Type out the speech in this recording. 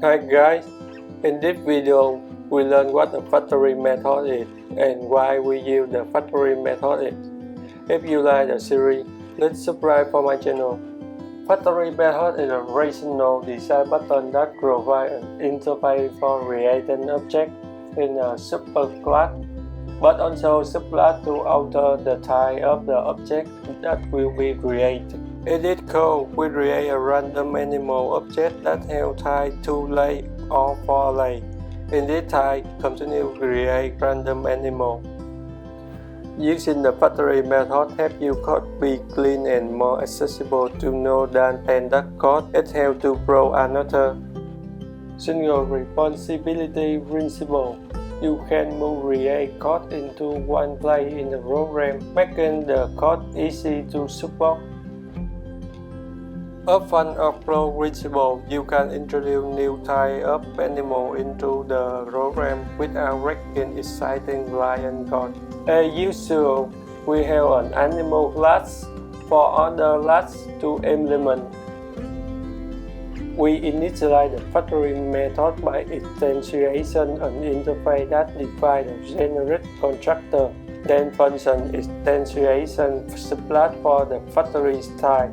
Hi guys, in this video we learn what a factory method is and why we use the factory method. If you like the series, please subscribe for my channel. Factory method is a rational design pattern that provides an interface for creating objects in a superclass, but also subclass to alter the type of the object that will be created. In this code, we create a random animal object that has type 2 layers or 4 layers. In this type, continue to create random animal. Using the factory method helps your code be clean and more accessible to know than pen that code. It helps to prove another single responsibility principle. You can move create code into one place in the program, making the code easy to support. A fun upload principle, you can introduce new type of animal into the program without wrecking exciting line code. As usual, we have an animal class for other class to implement. We initialize the factory method by instantiation an interface that defines the generic constructor. Then function instantiation subclass for the factory style.